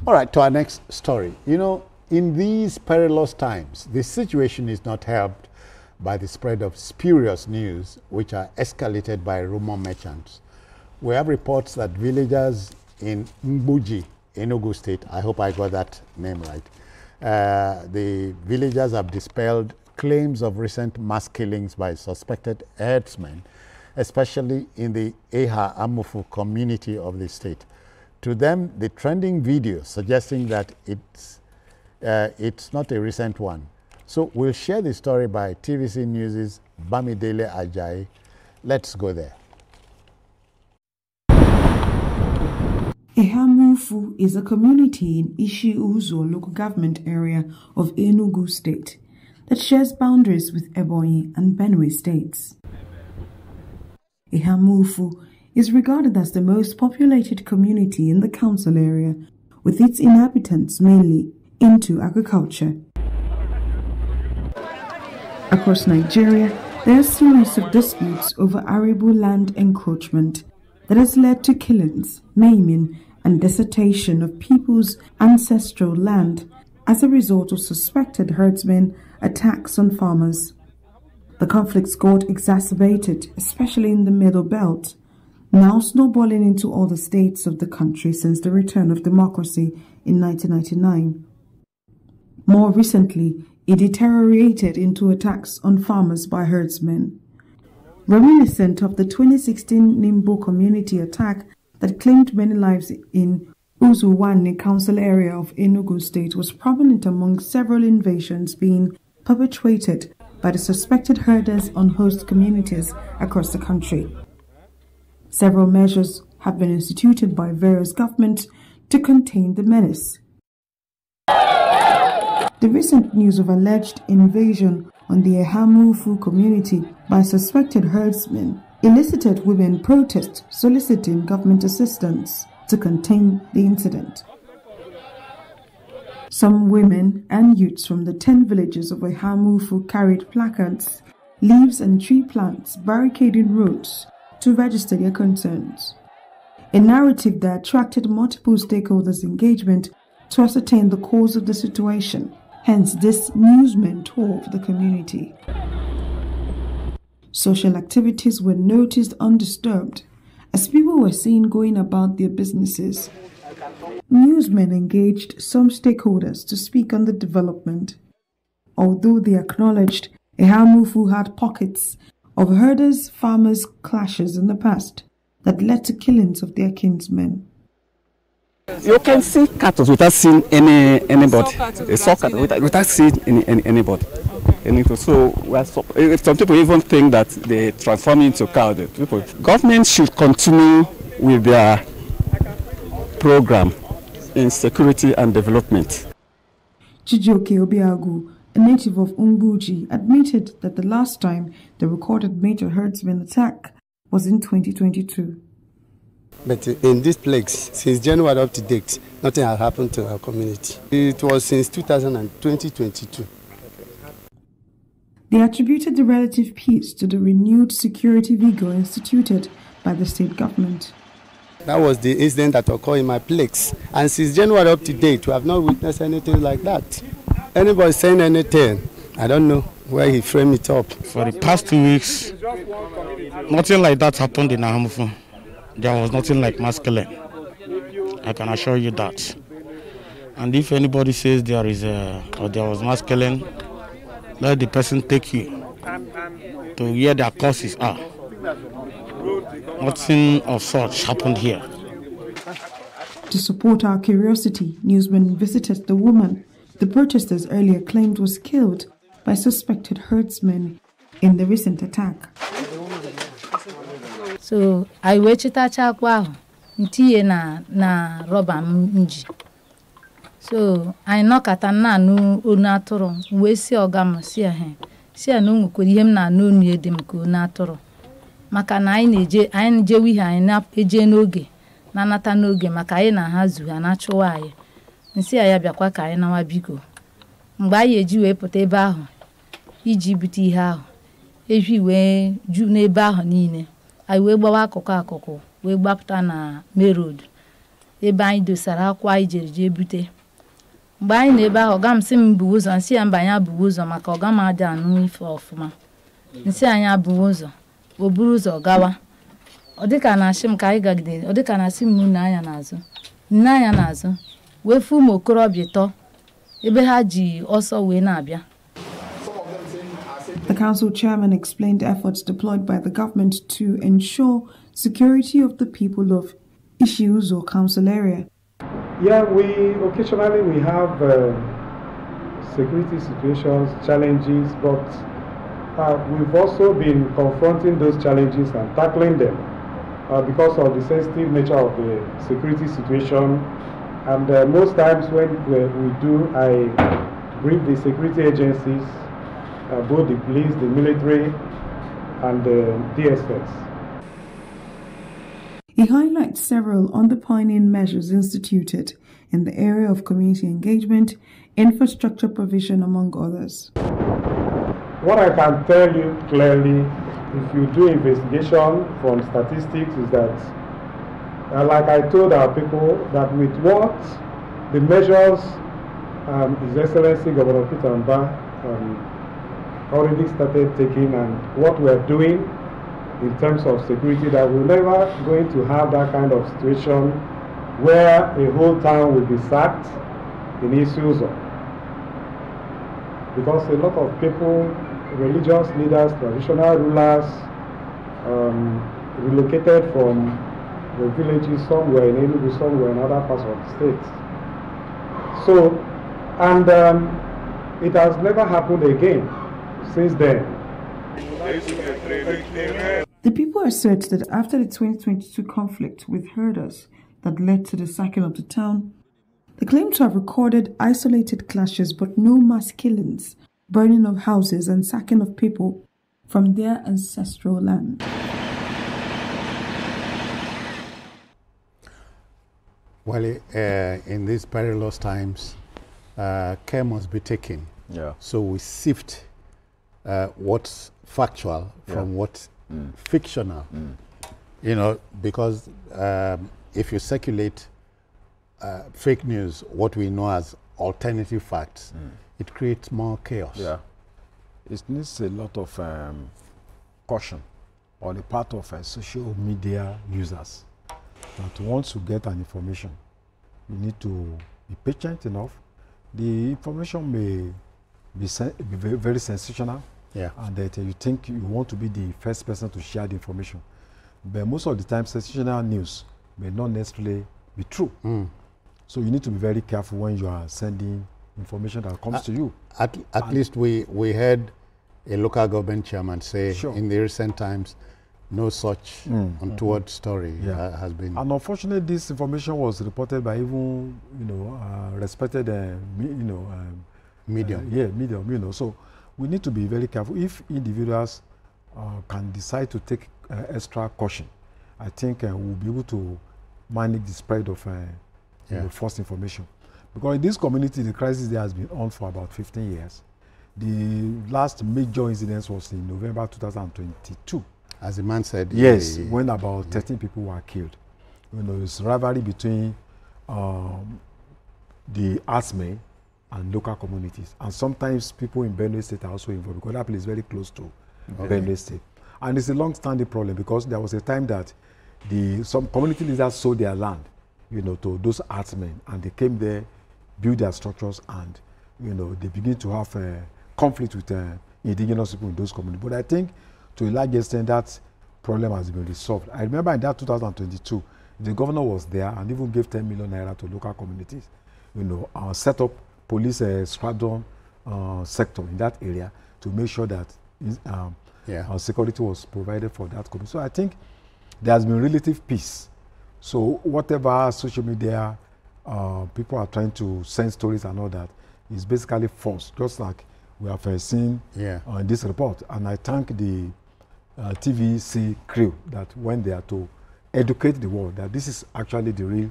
All right, to our next story. You know, in these perilous times, the situation is not helped by the spread of spurious news, which are escalated by rumor merchants. We have reports that villagers in Mgbuji, Enugu State, I hope I got that name right, the villagers have dispelled claims of recent mass killings by suspected herdsmen, especially in the Eha Amufu community of the state. To them, the trending video suggesting that it's not a recent one. So we'll share the story by TVC News' Bamidele Ajayi. Let's go there. Ehamufu is a community in Ishi-Uzo local government area of Enugu State that shares boundaries with Ebonyi and Benue states. Ehamufu is regarded as the most populated community in the council area, with its inhabitants mainly into agriculture. Across Nigeria, there are a series of disputes over arable land encroachment that has led to killings, maiming, and dissertation of people's ancestral land as a result of suspected herdsmen attacks on farmers. The conflicts got exacerbated, especially in the Middle Belt, now snowballing into other states of the country since the return of democracy in 1999. More recently, it deteriorated into attacks on farmers by herdsmen. Reminiscent of the 2016 Nimbo community attack that claimed many lives in Uzuwani council area of Enugu State was prominent among several invasions being perpetrated by the suspected herders on host communities across the country. Several measures have been instituted by various governments to contain the menace. The recent news of alleged invasion on the Ehamufu community by suspected herdsmen elicited women protests soliciting government assistance to contain the incident. Some women and youths from the 10 villages of Ehamufu carried placards, leaves and tree plants barricading roads to register their concerns. A narrative that attracted multiple stakeholders' engagement to ascertain the cause of the situation, hence this newsman tour of the community. Social activities were noticed undisturbed as people were seen going about their businesses. Newsmen engaged some stakeholders to speak on the development. Although they acknowledged Ehamufu had pockets of herders-farmers clashes in the past that led to killings of their kinsmen. You can see cattle without seeing anybody. Saw cattle without seeing anybody. So some people even think that they transform into cow. Government should continue with their program in security and development. Chijioke Obiagu, a native of Mgbuji, admitted that the last time the recorded major herdsman attack was in 2022. But in this place, since January up to date, nothing has happened to our community. It was since 2022. They attributed the relative peace to the renewed security vigor instituted by the state government. That was the incident that occurred in my place. And since January up to date, we have not witnessed anything like that. Anybody saying anything, I don't know where he framed it up. For the past 2 weeks, nothing like that happened in Ehamufu. There was nothing like mass killing. I can assure you that. And if anybody says there was mass killing, let the person take you to where their causes are. Nothing of such happened here. To support our curiosity, newsmen visited the woman the protesters earlier claimed was killed by suspected herdsmen in the recent attack. So I waited at Chakwa, Ntie na roba mji. So I knock at a nanu unatoro, we see ogam see a hen. See a no could him na no near them could natoro. Makana I je we ha nap a genoge, nanata noge, Makaina hazu, and natural. Nsi ayabia kwa ka na wa biko mgba yeji we pụta ebe ahụ iji bute ihe ahụ eji we ju n'ebe ahụ niile ai we gbawa akụkụ we gbapụta na main road ebe anyị dosara akwa anyị jere jee bute. Mgbe anyị na-ebe ahụ ọga m sị m buwe ụzọ, nsị ya mba anyị abụwe ụzọ maka ọga m adị anụ ife ọfụma. Nsị anyị abụwe ụzọ, o buru ụzọ gawa. Ọ dịka na-asị m ka anyị gagidere, ọ dịka na-asị m nne anya n'azụ. Nne anya n'azụ, wee fụ ụmụ okorobịa ịtọ ebe ha ji ọsọ wee na-abịa. The council chairman explained efforts deployed by the government to ensure security of the people of Ishiuzo council area. Yeah, occasionally we have security situations, challenges, but we've also been confronting those challenges and tackling them because of the sensitive nature of the security situation. And most times when we do, I brief the security agencies, both the police, the military, and the DSS. He highlights several underpinning measures instituted in the area of community engagement, infrastructure provision, among others. What I can tell you clearly, if you do investigation from statistics, is that, like I told our people, that with what the measures His Excellency Governor Peter Mba already started taking and what we are doing in terms of security, that we're never going to have that kind of situation where a whole town will be sacked in Isuzu. Because a lot of people, religious leaders, traditional rulers, relocated from the villages, somewhere in Enugu, somewhere in other parts of the state. So, and it has never happened again since then. The people assert that after the 2022 conflict with herders that led to the sacking of the town, they claim to have recorded isolated clashes but no mass killings, burning of houses and sacking of people from their ancestral land. Well, in these perilous times, care must be taken. Yeah. So we sift what's factual from what's fictional. You know, because if you circulate fake news, what we know as alternative facts, it creates more chaos. Yeah. It needs a lot of caution on the part of social media users that once you get an information, you need to be patient enough. The information may be very sensational, and that you think you want to be the first person to share the information. But most of the time, sensational news may not necessarily be true. So you need to be very careful when you are sending information that comes to you. At least we heard a local government chairman say in the recent times, no such untoward story has been. And unfortunately, this information was reported by even respected medium. Medium. So we need to be very careful. If individuals can decide to take extra caution, I think we'll be able to manage the spread of false information. Because in this community, the crisis there has been on for about 15 years. The last major incident was in November 2022. As the man said. Yes, when about 13 people were killed. You know, it's rivalry between the ASME and local communities. And sometimes people in Benue State are also involved because that place is very close to Benue State. And it's a long-standing problem because there was a time that some community leaders sold their land, to those herdsmen, and they came there, built their structures, and they begin to have conflict with indigenous people in those communities. But I think to a large extent that problem has been resolved. I remember in that 2022, the governor was there and even gave 10 million naira to local communities, set up police squadron sector in that area to make sure that security was provided for that community. So I think there has been relative peace. So whatever social media people are trying to send stories and all that is basically false, just like we have seen in this report. And I thank the TVC crew that went there to educate the world that this is actually the real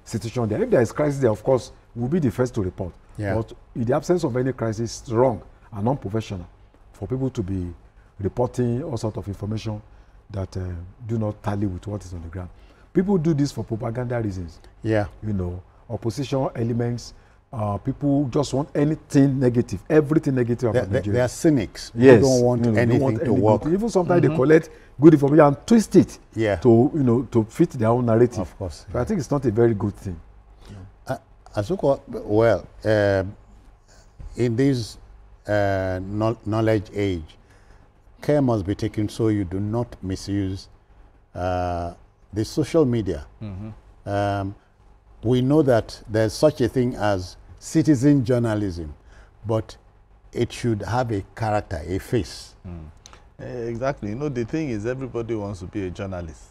situation there. If there is crisis there, of course, we'll be the first to report. But in the absence of any crisis, it's wrong and unprofessional for people to be reporting all sorts of information that do not tally with what is on the ground. People do this for propaganda reasons. Yeah. You know, opposition elements, people just want anything negative, everything negative about Nigeria. They are cynics. Yes. They don't want anything to work. Even sometimes they collect good information and twist it to, you know, to fit their own narrative. Of course. So I think it's not a very good thing. Asuko, well, in this knowledge age, care must be taken so you do not misuse the social media. We know that there's such a thing as citizen journalism, but it should have a character, a face. Exactly. You know, the thing is, everybody wants to be a journalist.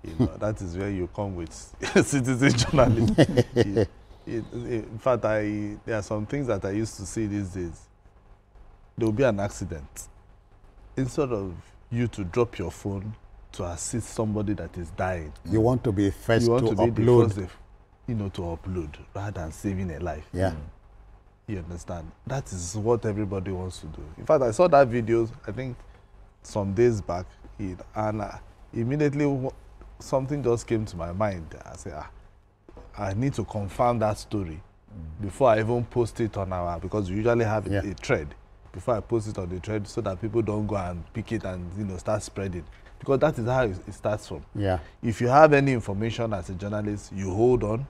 You know, that is where you come with citizen journalism. In fact, there are some things that I used to see these days. There will be an accident. Instead of you to drop your phone to assist somebody that is dying, you want to be first to upload. The first, you know, to upload rather than saving a life. Yeah. You understand? That is what everybody wants to do. In fact, I saw that video, I think, some days back, and immediately something just came to my mind. I said, I need to confirm that story before I even post it on our, because we usually have a thread, before I post it on the thread, so that people don't go and pick it and, you know, start spreading. Because that is how it starts from. Yeah. If you have any information as a journalist, you hold on,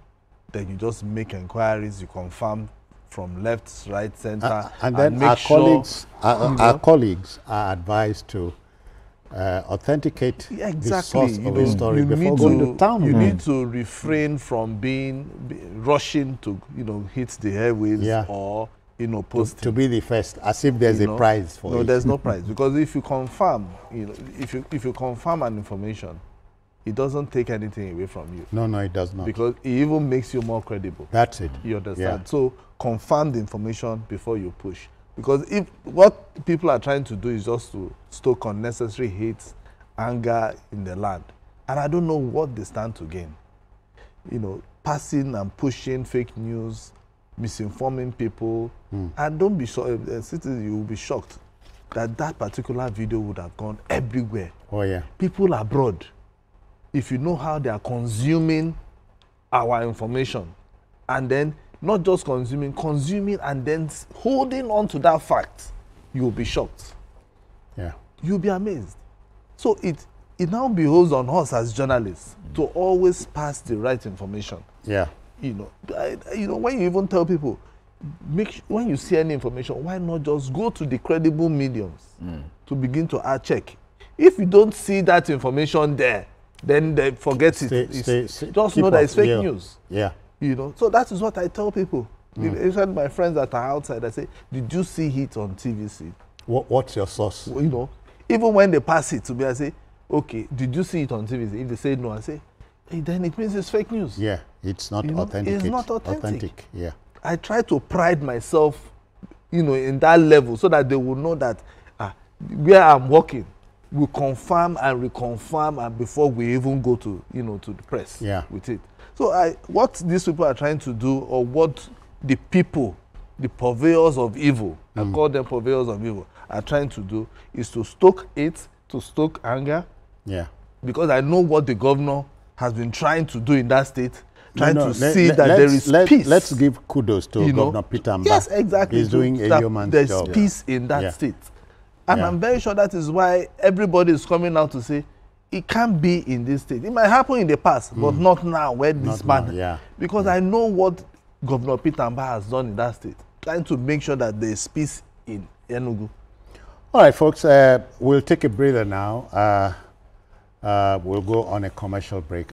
then you just make inquiries, you confirm from left, right, center, and then make our colleagues are advised to authenticate the source of the story before going to town. You need to refrain from rushing to, you know, hit the airwaves or, you know, posting. To be the first, as if there's a prize for it. No, there's no prize, because if you confirm, you know, if you confirm an information, it doesn't take anything away from you. No, it does not. Because it even makes you more credible. That's it. You understand? Yeah. So confirm the information before you push. Because if what people are trying to do is just to stoke unnecessary hate, anger in the land, and I don't know what they stand to gain. You know, passing and pushing fake news, misinforming people, and don't be sure, citizens, you will be shocked that that particular video would have gone everywhere. Oh yeah. People abroad, if you know how they are consuming our information, and then not just consuming and then holding on to that fact, you'll be shocked. Yeah. You'll be amazed. So it now behoves on us as journalists to always pass the right information. Yeah. You know, when you even tell people, when you see any information, why not just go to the credible mediums to begin to check. If you don't see that information there, then they forget it. Just know that it's fake news. Yeah. You know, so that is what I tell people. Even my friends that are outside, I say, did you see it on TVC? What's your source? You know, even when they pass it to me, I say, okay, did you see it on TVC? If they say no, I say, hey, then it means it's fake news. Yeah, it's not authentic. It's not authentic. Yeah. I try to pride myself, you know, in that level so that they will know that where I'm working, we confirm and reconfirm and before we even go to, you know, to the press with it. So what these people are trying to do, or what the people, the purveyors of evil, I call them purveyors of evil, are trying to do is to stoke hate, to stoke anger. Yeah. Because I know what the governor has been trying to do in that state, trying to see that there is peace. Let's give kudos to Governor Peter Mba. Yes, exactly. He's doing a yeoman's job. There's peace in that state. And I'm very sure that is why everybody is coming out to say, it can't be in this state. It might happen in the past, but not now, where this man. Because I know what Governor Peter Mba has done in that state, trying to make sure that there is peace in Enugu. All right, folks, we'll take a breather now. We'll go on a commercial break.